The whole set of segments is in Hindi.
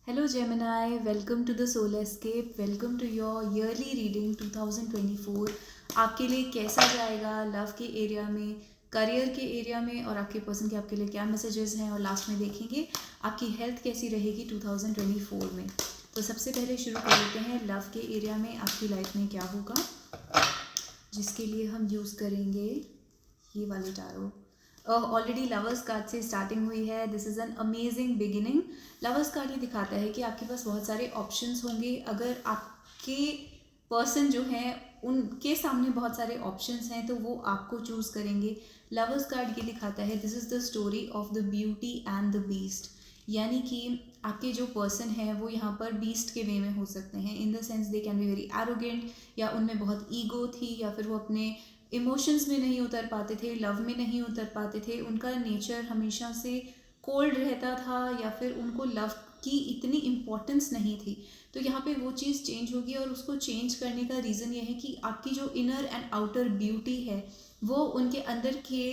Hello Gemini, welcome to the Soul Escape, welcome to your yearly reading 2024। आपके लिए कैसा जाएगा लव के एरिया में, करियर के एरिया में और आपके पर्सन के आपके लिए क्या मैसेजेस हैं, और लास्ट में देखेंगे आपकी हेल्थ कैसी रहेगी 2024 में। तो सबसे पहले शुरू कर लेते हैं लव के एरिया में आपकी लाइफ में क्या होगा, जिसके लिए हम यूज़ करेंगे ये वाले टारो। ऑलरेडी लवर्स कार्ड से स्टार्टिंग हुई है। This is an amazing beginning. Lovers card ये दिखाता है कि आपके पास बहुत सारे ऑप्शंस होंगे। अगर आपके पर्सन जो हैं उनके सामने बहुत सारे ऑप्शंस हैं तो वो आपको चूज़ करेंगे। लवर्स कार्ड ये दिखाता है this is the story of the beauty and the beast, यानी कि आपके जो पर्सन है वो यहाँ पर बीस्ट के वे में हो सकते हैं। इन the sense they can be very arrogant, या उनमें बहुत ईगो थी, या फिर वो अपने इमोशंस में नहीं उतर पाते थे, लव में नहीं उतर पाते थे, उनका नेचर हमेशा से कोल्ड रहता था, या फिर उनको लव की इतनी इम्पोर्टेंस नहीं थी। तो यहाँ पे वो चीज़ चेंज होगी, और उसको चेंज करने का रीज़न ये है कि आपकी जो इनर एंड आउटर ब्यूटी है वो उनके अंदर के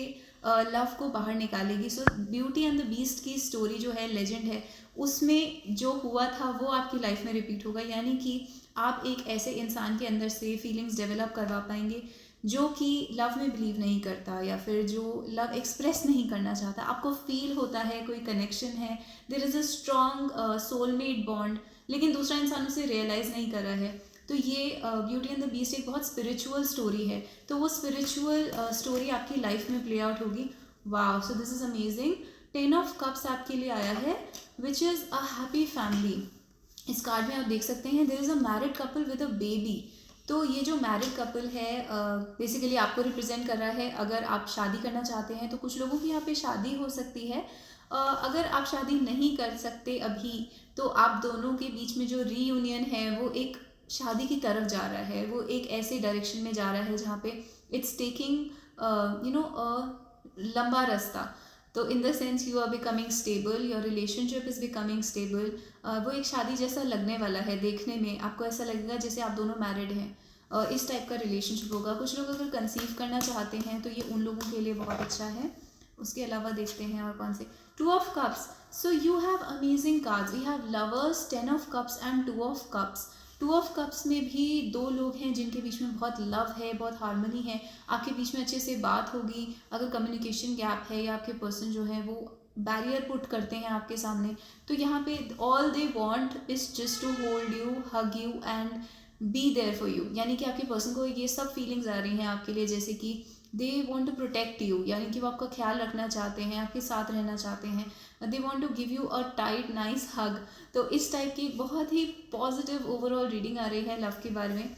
लव को बाहर निकालेगी। सो ब्यूटी एंड द बीस्ट की स्टोरी जो है, लेजेंड है, उसमें जो हुआ था वो आपकी लाइफ में रिपीट होगा। यानी कि आप एक ऐसे इंसान के अंदर से फीलिंग्स डेवलप करवा पाएंगे जो कि लव में बिलीव नहीं करता, या फिर जो लव एक्सप्रेस नहीं करना चाहता। आपको फील होता है कोई कनेक्शन है, there is a strong soulmate bond, लेकिन दूसरा इंसान उसे रियलाइज़ नहीं कर रहा है। तो ये ब्यूटी एंड द बीस्ट एक बहुत स्पिरिचुअल स्टोरी है। तो वो स्पिरिचुअल स्टोरी आपकी लाइफ में प्ले आउट होगी। वाह, so this is amazing. 10 of Cups आपके लिए आया है, which is a happy family. इस कार्ड में आप देख सकते हैं there is a married couple with a baby. तो ये जो मैरिड कपल है बेसिकली आपको रिप्रेजेंट कर रहा है। अगर आप शादी करना चाहते हैं तो कुछ लोगों की यहाँ पे शादी हो सकती है। अगर आप शादी नहीं कर सकते अभी, तो आप दोनों के बीच में जो रीयूनियन है वो एक शादी की तरफ जा रहा है, वो एक ऐसे डायरेक्शन में जा रहा है जहाँ पे इट्स टेकिंग लंबा रास्ता। तो in the sense you are becoming stable, your relationship is becoming stable. वो एक शादी जैसा लगने वाला है। देखने में आपको ऐसा लगेगा जैसे आप दोनों मैरिड हैं। इस टाइप का रिलेशनशिप होगा। कुछ लोग अगर कंसीव करना चाहते हैं तो ये उन लोगों के लिए बहुत अच्छा है। उसके अलावा देखते हैं और कौन से। 2 of Cups। So you have amazing cards. We have lovers, 10 of Cups and 2 of Cups। 2 of Cups में भी दो लोग हैं जिनके बीच में बहुत लव है, बहुत हार्मनी है। आपके बीच में अच्छे से बात होगी। अगर कम्युनिकेशन गैप है या आपके पर्सन जो है वो बैरियर पुट करते हैं आपके सामने, तो यहाँ पे all they want is just to hold you, hug you and be there for you. यानी कि आपके पर्सन को ये सब फीलिंग्स आ रही हैं आपके लिए, जैसे कि they want to protect you, यानी कि वो आपका ख्याल रखना चाहते हैं, आपके साथ रहना चाहते हैं। They want to give you a tight nice hug. तो इस टाइप की बहुत ही पॉजिटिव ओवरऑल रीडिंग आ रही है लव के बारे में।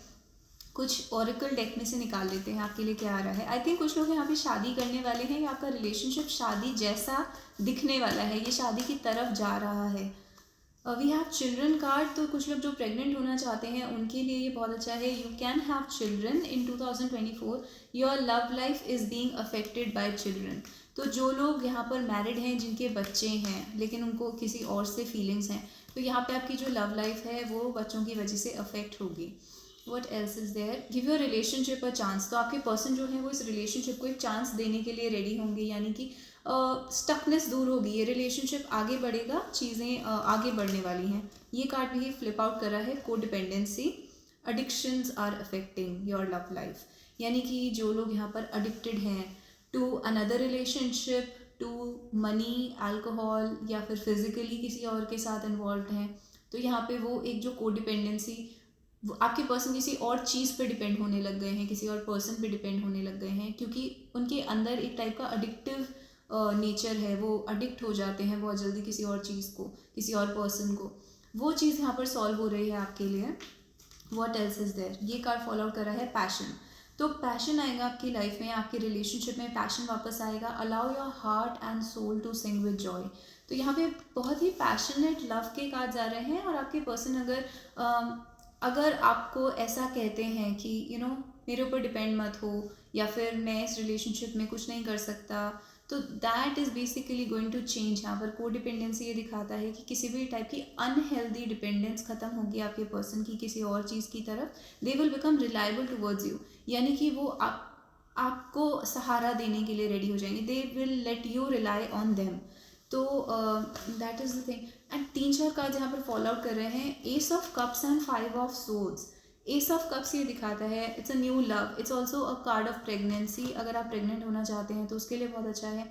कुछ ओरेकल डेक में से निकाल लेते हैं आपके लिए क्या आ रहा है। आई थिंक कुछ लोग यहाँ पे शादी करने वाले हैं, या आपका रिलेशनशिप शादी जैसा दिखने वाला है, ये शादी की तरफ जा रहा है। We have children card. तो कुछ लोग जो प्रेग्नेंट होना चाहते हैं उनके लिए ये बहुत अच्छा है। You can have children in 2024। Your love life is being affected by children. तो जो लोग यहाँ पर मैरिड हैं जिनके बच्चे हैं लेकिन उनको किसी और से फीलिंग्स हैं, तो यहाँ पे आपकी जो लव लाइफ है वो बच्चों की वजह से अफेक्ट होगी। What else is there. Give your relationship a chance. तो आपके पर्सन जो है वो इस रिलेशनशिप को एक चांस देने के लिए रेडी होंगे, यानी कि स्टकनेस दूर होगी, ये रिलेशनशिप आगे बढ़ेगा, चीज़ें आगे बढ़ने वाली हैं। ये कार्ड भी फ्लिप आउट कर रहा है को dependency. Addictions are affecting your love life, यानी कि जो लोग यहाँ पर अडिक्टेड हैं to another relationship, to money, alcohol, या फिर फिजिकली किसी और के साथ इन्वॉल्व हैं, तो यहाँ पे वो एक जो को डिपेंडेंसी, आपके पर्सन किसी और चीज़ पे डिपेंड होने लग गए हैं, किसी और पर्सन पे डिपेंड होने लग गए हैं, क्योंकि उनके अंदर एक टाइप का अडिक्टिव नेचर है। वो अडिक्ट हो जाते हैं बहुत जल्दी किसी और चीज़ को, किसी और पर्सन को। वो चीज़ यहाँ पर सॉल्व हो रही है आपके लिए। What else is there. ये कार्ड फॉलो आउट कर रहा है पैशन। तो पैशन आएगा आपकी लाइफ में, आपके रिलेशनशिप में पैशन वापस आएगा। Allow your heart and soul to sing with joy. तो यहाँ पे बहुत ही पैशनेट लव के कार्ड्स आ रहे हैं, और आपके पर्सन अगर आपको ऐसा कहते हैं कि मेरे ऊपर डिपेंड मत हो, या फिर मैं इस रिलेशनशिप में कुछ नहीं कर सकता, तो that is basically going to change. यहाँ पर को डिपेंडेंसी ये दिखाता है कि किसी भी टाइप की अनहेल्दी डिपेंडेंस खत्म होगी आपके पर्सन की किसी और चीज़ की तरफ। They will become reliable towards you, यानी कि वो आपको सहारा देने के लिए रेडी हो जाएंगे। They will let you rely on them. तो that is the thing. And 3-4 card यहाँ पर फॉलो आउट कर रहे हैं, ace of cups and 5 of swords. Ace of cups ये दिखाता है it's a new love, it's also a card of pregnancy. अगर आप प्रेग्नेंट होना चाहते हैं तो उसके लिए बहुत अच्छा है।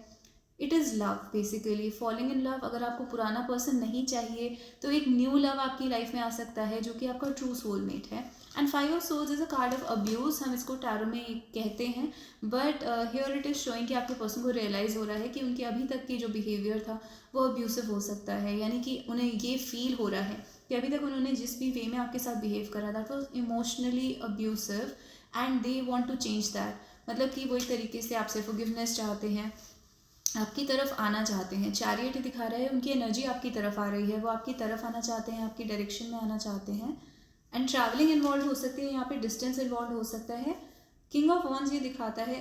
It is love, basically falling in love. अगर आपको पुराना पर्सन नहीं चाहिए तो एक न्यू लव आपकी लाइफ में आ सकता है जो कि आपका ट्रू सोलमेट है। And 5 of swords is a card of abuse, हम इसको टैरो में कहते हैं, but here it is showing कि आपके पर्सन को रियलाइज़ हो रहा है कि उनके अभी तक की जो बिहेवियर था वो अब्यूसिव हो सकता है, यानी कि उन्हें ये फील हो रहा है कि अभी तक उन्होंने जिस भी वे में आपके साथ बिहेव करा that was emotionally abusive and they want to change that. मतलब कि वो एक तरीके से आपसे फॉरगिवनेस चाहते हैं, आपकी तरफ आना चाहते हैं। चैरियट दिखा रहा है उनकी एनर्जी आपकी तरफ आ रही है, वो आपकी तरफ आना चाहते हैं, आपकी डायरेक्शन में आना चाहते हैं। एंड ट्रैवलिंग इन्वॉल्व हो सकती है, यहाँ पे डिस्टेंस इन्वॉल्व हो सकता है। किंग ऑफ वॉन्स ये दिखाता है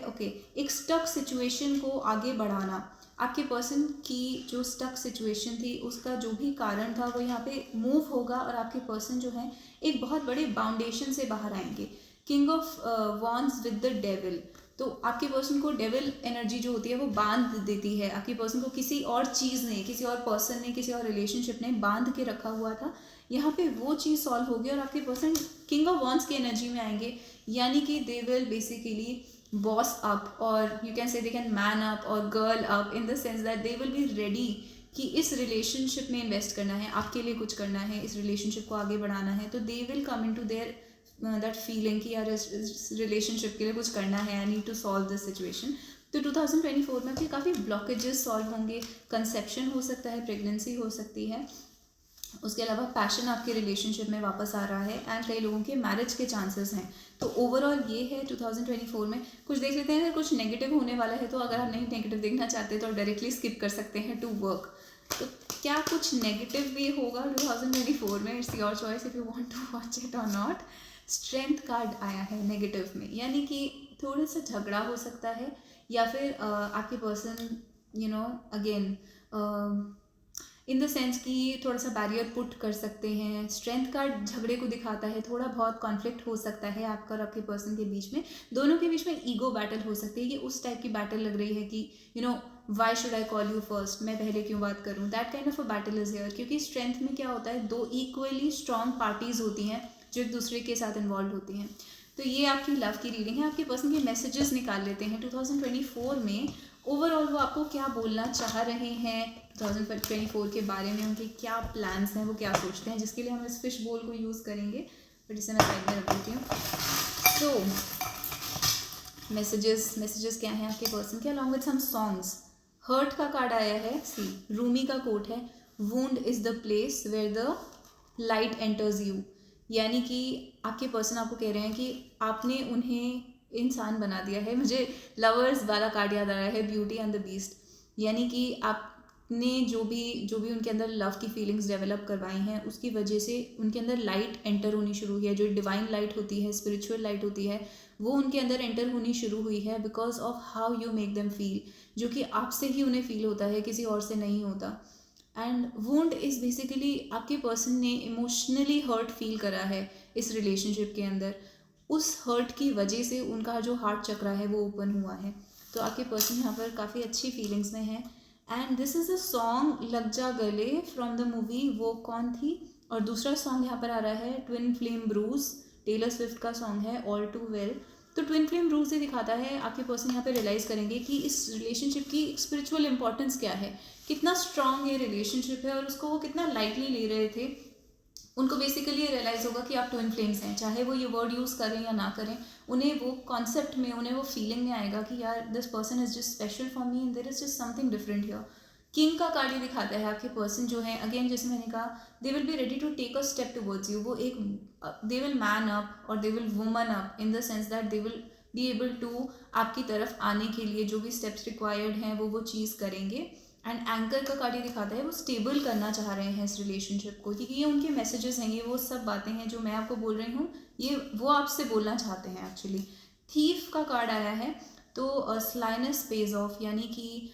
एक स्टक सिचुएशन को आगे बढ़ाना। आपके पर्सन की जो स्टक सिचुएशन थी उसका जो भी कारण था वो यहाँ पे मूव होगा और आपके पर्सन जो है एक बहुत बड़े बाउंडेशन से बाहर आएंगे। King of once with the devil, तो आपके पर्सन को डेविल एनर्जी जो होती है वो बांध देती है। आपके पर्सन को किसी और चीज़ ने, किसी और पर्सन ने, किसी और रिलेशनशिप ने बांध के रखा हुआ था, यहाँ पे वो चीज़ सॉल्व होगी और आपके पर्सन किंग ऑफ वॉन्स की एनर्जी में आएंगे, यानी कि they will basically boss up और you can say they can man up और girl up in the sense that they will be ready कि इस रिलेशनशिप में इन्वेस्ट करना है, आपके लिए कुछ करना है, इस रिलेशनशिप को आगे बढ़ाना है। तो they will come in to there that feeling कि यार इस रिलेशनशिप के लिए कुछ करना है, I need to solve this situation. तो 2024 में आपके काफ़ी ब्लॉकेजेस सॉल्व होंगे, कंसेप्शन हो सकता है, प्रेगनेंसी हो सकती है, उसके अलावा पैशन आपके रिलेशनशिप में वापस आ रहा है एंड कई लोगों के मैरिज के चांसेस हैं। तो ओवरऑल ये है 2024 में। कुछ देख लेते हैं, अगर कुछ नेगेटिव होने वाला है तो अगर आप नहीं नेगेटिव देखना चाहते तो आप डायरेक्टली स्किप कर सकते हैं टू वर्क। तो क्या कुछ नेगेटिव भी होगा 2024 में? It's your choice if you want to watch it और नॉट। स्ट्रेंथ कार्ड आया है नेगेटिव में, यानी कि थोड़ा सा झगड़ा हो सकता है या फिर आपके person again in the sense कि थोड़ा सा बैरियर पुट कर सकते हैं। स्ट्रेंथ कार्ड झगड़े को दिखाता है, थोड़ा बहुत कॉन्फ्लिक्ट हो सकता है आपका और आपके पर्सन के बीच में, दोनों के बीच में ईगो बैटल हो सकती है कि उस टाइप की बैटल लग रही है कि why should I call you first, मैं पहले क्यों बात करूँ, that kind of a battle is here. क्योंकि स्ट्रेंथ में क्या होता है, दो इक्वली स्ट्रॉन्ग पार्टीज होती हैं जो एक दूसरे के साथ इन्वॉल्व होती हैं। तो ये आपकी लव की रीडिंग है। आपके पर्सन के मैसेजेस निकाल लेते हैं 2024 में। ओवरऑल वो आपको क्या बोलना चाह रहे हैं 2024 के बारे में, उनके क्या प्लान्स हैं, वो क्या सोचते हैं, जिसके लिए हम इस फिश बोल को यूज़ करेंगे, बट इसे मैं साइड में रख देती हूँ। तो मैसेजेस क्या हैं आपके पर्सन के, along with some songs. Hurt का कार्ड आया है, सी रूमी का कोट है, wound is the place where the light enters you, यानी कि आपके पर्सन आपको कह रहे हैं कि आपने उन्हें इंसान बना दिया है। मुझे लवर्स वाला कार्ड याद आ रहा है, ब्यूटी एंड द बीस्ट, यानी कि आपने जो भी उनके अंदर लव की फीलिंग्स डेवलप करवाई हैं उसकी वजह से उनके अंदर लाइट एंटर होनी शुरू हुई है। जो डिवाइन लाइट होती है, स्पिरिचुअल लाइट होती है, वो उनके अंदर एंटर होनी शुरू हुई है because of how you make them feel, जो कि आपसे ही उन्हें फील होता है, किसी और से नहीं होता। एंड वुंड इज़ बेसिकली आपके पर्सन ने इमोशनली हर्ट फील करा है इस रिलेशनशिप के अंदर, उस हर्ट की वजह से उनका जो हार्ट चक्रा है वो ओपन हुआ है। तो आपके पर्सन यहाँ पर काफ़ी अच्छी फीलिंग्स में है। And this is a song लग जा गले फ्रॉम द मूवी वो कौन थी, और दूसरा सॉन्ग यहाँ पर आ रहा है twin flame bruise, Taylor Swift का सॉन्ग है ऑल टू वेल। तो ट्विन फ्लेम ब्रूज ये दिखाता है आपके पर्सन यहाँ पे रियलाइज़ करेंगे कि इस रिलेशनशिप की स्पिरिचुअल इंपॉर्टेंस क्या है, कितना स्ट्रांग ये रिलेशनशिप है और उसको वो कितना लाइटली ले रहे थे। उनको बेसिकली ये रियलाइज़ होगा कि आप ट्विन फ्लेम्स हैं, चाहे वो ये वर्ड यूज़ करें या ना करें, उन्हें वो कॉन्सेप्ट में, उन्हें वो फीलिंग में आएगा कि यार this person is just special for me and there is just something different here. King का कार्ड ये दिखाता है आपके पर्सन जो है, अगेन जैसे मैंने कहा, they will be ready to take a step towards you. वो एक दे विल मैन अप और they will woman up in the sense that they will be able to आपकी तरफ आने के लिए जो भी स्टेप्स रिक्वायर्ड हैं वो चीज़ करेंगे। एंड एंकर का कार्ड ये दिखाता है वो स्टेबल करना चाह रहे हैं इस रिलेशनशिप को, क्योंकि ये उनके मैसेजेस हैं, ये वो सब बातें हैं जो मैं आपको बोल रही हूँ, ये वो आपसे बोलना चाहते हैं एक्चुअली। थीफ का कार्ड आया है, तो स्लाइनेस पेज ऑफ, यानी कि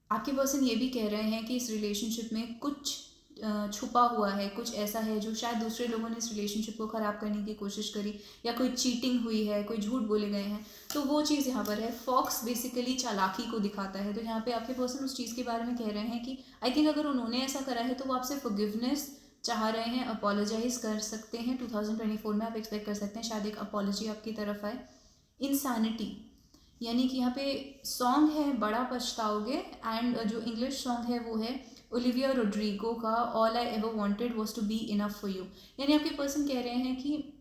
आपके पर्सन ये भी कह रहे हैं कि इस रिलेशनशिप में कुछ छुपा हुआ है, कुछ ऐसा है जो शायद दूसरे लोगों ने इस रिलेशनशिप को ख़राब करने की कोशिश करी, या कोई चीटिंग हुई है, कोई झूठ बोले गए हैं, तो वो चीज़ यहाँ पर है। फॉक्स बेसिकली चालाकी को दिखाता है, तो यहाँ पे आपके पर्सन उस चीज़ के बारे में कह रहे हैं कि आई थिंक अगर उन्होंने ऐसा करा है तो वो आपसे फॉरगिवनेस चाह रहे हैं, अपोलोजाइज कर सकते हैं। 2024 में आप एक्सपेक्ट कर सकते हैं शायद एक अपोलॉजी आपकी तरफ आए। इंसैनिटी यानी कि यहाँ पे सॉन्ग है बड़ा पछताओगे, एंड जो इंग्लिश सॉन्ग है वो है ओलिविया रोड्रिगो का all I ever wanted was to be enough for you. यानी आपके पर्सन कह रहे हैं कि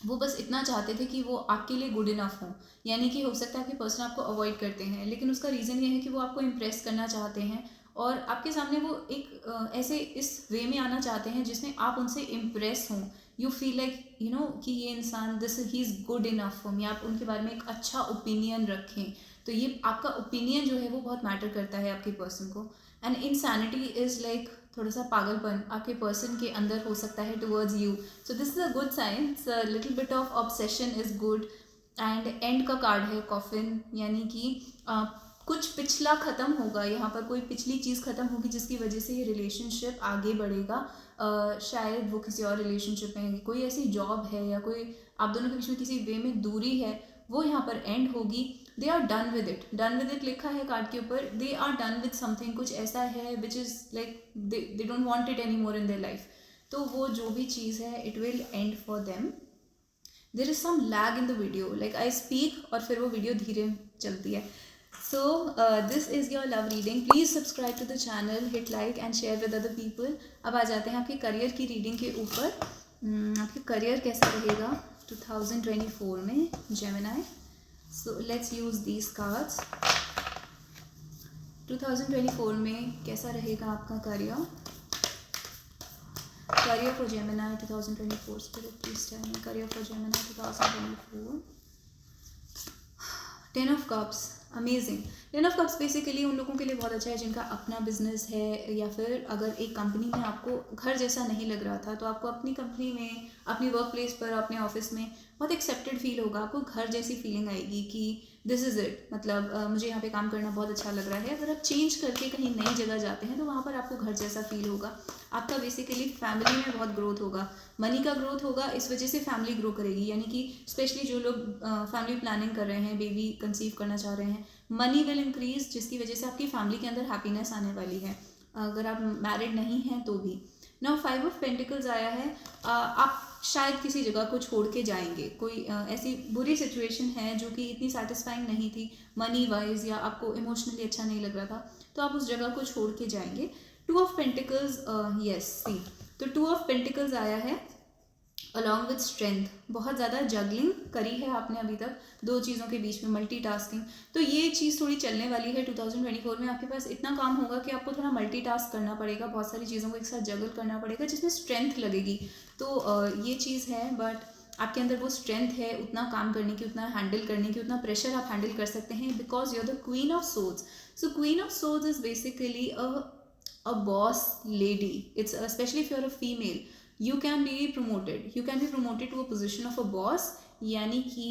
वो बस इतना चाहते थे कि वो आपके लिए गुड इनफ हो। यानी कि हो सकता है आपके पर्सन आपको अवॉइड करते हैं, लेकिन उसका रीज़न ये है कि वो आपको इम्प्रेस करना चाहते हैं, और आपके सामने वो एक ऐसे इस वे में आना चाहते हैं जिसमें आप उनसे इम्प्रेस हों। You feel like you know कि ये इंसान this he is good enough for me, आप उनके बारे में एक अच्छा ओपिनियन रखें। तो ये आपका ओपिनियन जो है वो बहुत मैटर करता है आपके पर्सन को। एंड इनसैनिटी इज़ लाइक थोड़ा सा पागलपन आपके पर्सन के अंदर हो सकता है towards you, so this is a good sign. Little bit of obsession is good. And end का कार्ड है कॉफिन, यानी कि कुछ पिछला ख़त्म होगा, यहाँ पर कोई पिछली चीज़ ख़त्म होगी जिसकी वजह से ये रिलेशनशिप आगे बढ़ेगा। शायद वो किसी और रिलेशनशिप में है, कोई ऐसी जॉब है या कोई आप दोनों के बीच में किसी वे में दूरी है, वो यहाँ पर एंड होगी। They are done with it, done with it लिखा है कार्ड के ऊपर। They are done with something, कुछ ऐसा है which is like they don't want it any more in their life. तो वो जो भी चीज़ है it will end for them. There is some lag in the video, like I speak और फिर वो वीडियो धीरे चलती है। So this is your love reading. Please subscribe to the channel, hit like and share with other people. अब आ जाते हैं आपके करियर की रीडिंग के ऊपर। आपके करियर कैसा रहेगा 2024 में Gemini. So let's use these cards. 2024 में कैसा रहेगा आपका career? Career for Gemini 2024. Spirit, please tell me. Career for Gemini 2024. 10 of Cups. Amazing. 10 of cups basically उन लोगों के लिए बहुत अच्छा है जिनका अपना बिजनेस है, या फिर अगर एक कंपनी में आपको घर जैसा नहीं लग रहा था तो आपको अपनी कंपनी में, अपनी वर्क प्लेस पर, अपने ऑफिस में बहुत एक्सेप्टेड फील होगा, आपको घर जैसी फीलिंग आएगी कि दिस इज़ इट, मतलब मुझे यहाँ पे काम करना बहुत अच्छा लग रहा है। अगर आप चेंज करके कहीं नई जगह जाते हैं तो वहाँ पर आपको घर जैसा फील होगा। आपका बेसिकली फैमिली में बहुत ग्रोथ होगा, मनी का ग्रोथ होगा, इस वजह से फैमिली ग्रो करेगी। यानी कि स्पेशली जो लोग फैमिली प्लानिंग कर रहे हैं, बेबी कंसीव करना चाह रहे हैं, मनी विल इंक्रीज, जिसकी वजह से आपकी फैमिली के अंदर हैप्पीनेस आने वाली है। अगर आप मैरिड नहीं हैं तो भी। नाउ 5 ऑफ पेंटिकल्स आया है। आप शायद किसी जगह को छोड़ के जाएंगे, कोई ऐसी बुरी सिचुएशन है जो कि इतनी सेटिस्फाइंग नहीं थी मनी वाइज, या आपको इमोशनली अच्छा नहीं लग रहा था, तो आप उस जगह को छोड़ के जाएंगे। 2 ऑफ पेंटिकल्स, यस सी, तो 2 ऑफ पेंटिकल्स आया है अलॉन्ग विद स्ट्रेंथ। बहुत ज़्यादा जगलिंग करी है आपने अभी तक, दो चीज़ों के बीच में मल्टीटास्किंग, तो ये चीज़ थोड़ी चलने वाली है 2024 में। आपके पास इतना काम होगा कि आपको थोड़ा मल्टीटास्क करना पड़ेगा, बहुत सारी चीज़ों को एक साथ जगल करना पड़ेगा जिसमें स्ट्रेंथ लगेगी। तो ये चीज़ है, बट आपके अंदर वो स्ट्रेंथ है उतना काम करने की, उतना हैंडल करने की, उतना प्रेशर आप हैंडल कर सकते हैं, because you are the queen of swords. So queen of swords is basically a boss lady. It's especially if you're a female, you can be promoted to a position of a boss। यानी कि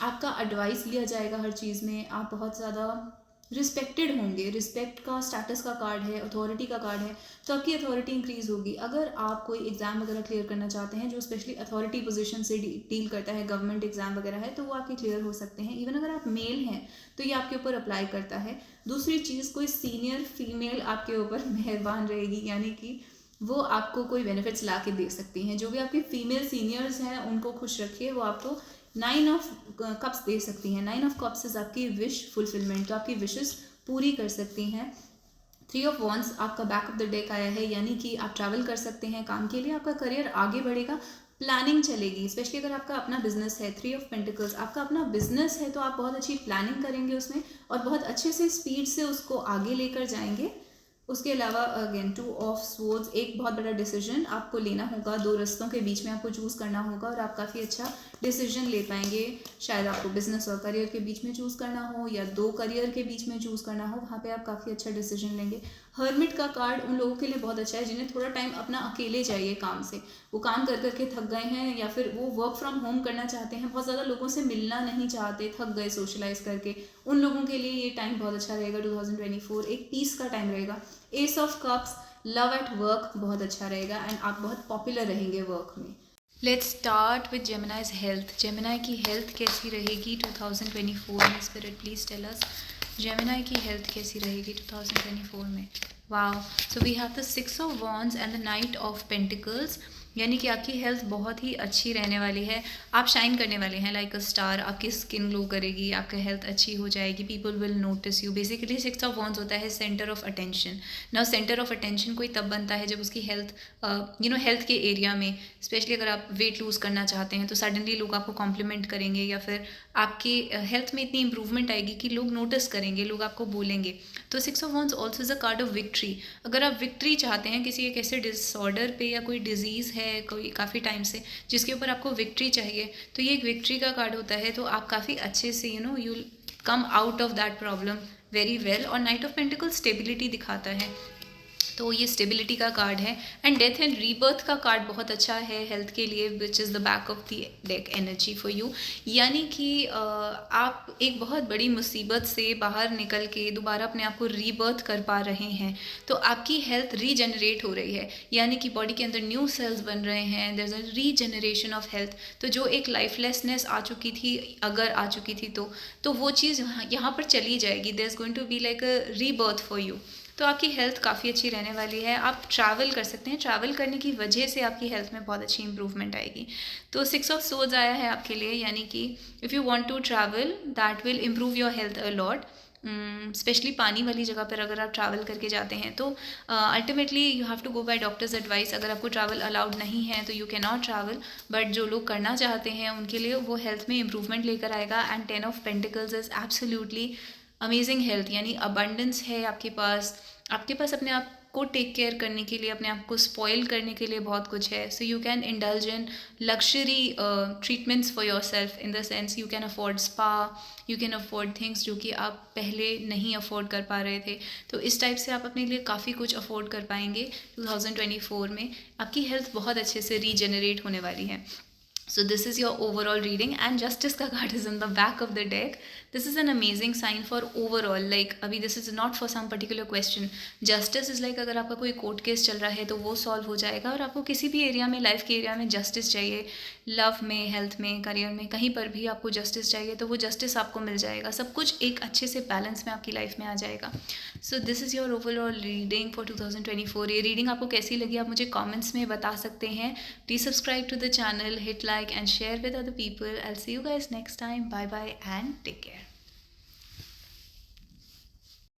आपका एडवाइस लिया जाएगा हर चीज़ में, आप बहुत ज़्यादा रिस्पेक्टेड होंगे, रिस्पेक्ट का स्टेटस का कार्ड है, अथॉरिटी का कार्ड है, तो आपकी अथॉरिटी इंक्रीज होगी। अगर आप कोई एग्ज़ाम वगैरह क्लियर करना चाहते हैं जो स्पेशली अथॉरिटी पोजीशन से डील करता है, गवर्नमेंट एग्ज़ाम वगैरह है, तो वो आपके क्लियर हो सकते हैं। इवन अगर आप मेल हैं तो ये आपके ऊपर अप्लाई करता है। दूसरी चीज़, कोई सीनियर फीमेल आपके ऊपर मेहरबान रहेगी, यानी कि वो आपको कोई बेनिफिट्स ला के दे सकती हैं। जो भी आपके फीमेल सीनियर्स हैं उनको खुश रखिए, वो आपको 9 ऑफ कप्स दे सकती हैं। 9 ऑफ कप्स इज आपकी विश फुलफिलमेंट, तो आपकी विशेस पूरी कर सकती हैं। 3 ऑफ वॉन्ड्स आपका बैक ऑफ द डेक आया है, यानी कि आप ट्रैवल कर सकते हैं काम के लिए, आपका करियर आगे बढ़ेगा, प्लानिंग चलेगी, स्पेशली अगर आपका अपना बिजनेस है। 3 ऑफ पेंटिकल्स आपका अपना बिजनेस है, तो आप बहुत अच्छी प्लानिंग करेंगे उसमें और बहुत अच्छे से स्पीड से उसको आगे लेकर जाएंगे। उसके अलावा अगेन 2 ऑफ स्वॉर्ड्स, एक बहुत बड़ा डिसीजन आपको लेना होगा, दो रास्तों के बीच में आपको चूज़ करना होगा और आप काफ़ी अच्छा डिसीजन ले पाएंगे। शायद आपको बिजनेस और करियर के बीच में चूज़ करना हो, या 2 करियर के बीच में चूज़ करना हो, वहाँ पे आप काफ़ी अच्छा डिसीजन लेंगे। हर्मिट का कार्ड उन लोगों के लिए बहुत अच्छा है जिन्हें थोड़ा टाइम अपना अकेले चाहिए काम से, वो काम कर करके थक गए हैं, या फिर वो वर्क फ्रॉम होम करना चाहते हैं, बहुत ज़्यादा लोगों से मिलना नहीं चाहते, थक गए सोशलाइज करके, उन लोगों के लिए ये टाइम बहुत अच्छा रहेगा 2024, एक पीस का टाइम रहेगा। S of cups, love at work बहुत अच्छा रहेगा एंड आप बहुत पॉपुलर रहेंगे वर्क में। Let's start with Gemini's health. Gemini की हेल्थ कैसी रहेगी 2024 में? Spirit please tell us, Gemini की हेल्थ कैसी रहेगी 2024 में? Wow, so we have the 6 of wands and the knight of pentacles, यानी कि आपकी हेल्थ बहुत ही अच्छी रहने वाली है। आप शाइन करने वाले हैं लाइक अ स्टार, आपकी स्किन ग्लो करेगी, आपकी हेल्थ अच्छी हो जाएगी, people will notice you. Basically 6 of wands होता है centre of attention. Now centre of attention कोई तब बनता है जब उसकी हेल्थ हेल्थ के एरिया में, स्पेशली अगर आप वेट लूज़ करना चाहते हैं तो सडनली लोग आपको कॉम्प्लीमेंट करेंगे, या फिर आपकी हेल्थ में इतनी इंप्रूवमेंट आएगी कि लोग नोटिस करेंगे, लोग आपको बोलेंगे। तो 6 of wands also is a card of victory. अगर आप विक्ट्री चाहते हैं किसी एक ऐसे डिसऑर्डर पे या कोई डिजीज़ है कोई काफ़ी टाइम से जिसके ऊपर आपको विक्ट्री चाहिए, तो ये एक विक्ट्री का कार्ड होता है। तो आप काफ़ी अच्छे से you come out of that problem very well. और नाइट ऑफ पेंटिकल स्टेबिलिटी दिखाता है, तो ये स्टेबिलिटी का कार्ड है। एंड डेथ एंड रीबर्थ का कार्ड बहुत अच्छा है हेल्थ के लिए, which is the back of the deck energy for you. यानी कि आप एक बहुत बड़ी मुसीबत से बाहर निकल के दोबारा अपने आप को रीबर्थ कर पा रहे हैं, तो आपकी हेल्थ रीजनरेट हो रही है, यानी कि बॉडी के अंदर न्यू सेल्स बन रहे हैं, there is a regeneration of health. तो जो एक लाइफलेसनेस आ चुकी थी, अगर आ चुकी थी तो वो चीज़ यहाँ पर चली जाएगी। There is going to be like a rebirth for you. तो आपकी हेल्थ काफ़ी अच्छी रहने वाली है। आप ट्रैवल कर सकते हैं, ट्रैवल करने की वजह से आपकी हेल्थ में बहुत अच्छी इंप्रूवमेंट आएगी। तो 6 ऑफ सोर्ड्स आया है आपके लिए, यानी कि if you want to travel that will improve your health a lot. Specially पानी वाली जगह पर अगर आप ट्रैवल करके जाते हैं तो ultimately you have to go by doctors advice. अगर आपको ट्रैवल अलाउड नहीं है तो you can not travel, but जो लोग करना चाहते हैं उनके लिए वो हेल्थ में इंप्रूवमेंट लेकर आएगा। And 10 of pentacles is absolutely amazing health, यानी अबंडेंस है आपके पास अपने आप को टेक केयर करने के लिए, अपने आप को स्पॉइल करने के लिए बहुत कुछ है। So you can indulge in luxury treatments for your self, in the sense you can afford spa, you can afford things जो कि आप पहले नहीं अफोर्ड कर पा रहे थे। तो इस टाइप से आप अपने लिए काफ़ी कुछ अफोर्ड कर पाएंगे 2024 में। आपकी हेल्थ बहुत अच्छे से रीजनरेट होने वाली है। So this is your overall reading, and justice का card is in the back of the deck. This is an amazing sign for overall, like अभी this is not for some particular question. Justice is like अगर आपका कोई कोर्ट केस चल रहा है तो वो सॉल्व हो जाएगा, और आपको किसी भी एरिया में, लाइफ के एरिया में जस्टिस चाहिए, लव में, हेल्थ में, करियर में, कहीं पर भी आपको जस्टिस चाहिए तो वो जस्टिस आपको मिल जाएगा। सब कुछ एक अच्छे से बैलेंस में आपकी लाइफ में आ जाएगा। सो this is your overall reading for 2024। ये रीडिंग आपको कैसी लगी आप मुझे कॉमेंट्स में बता सकते हैं। Please subscribe to the channel, hit like and share with other people. I'll see you guys next time. Bye bye and take care.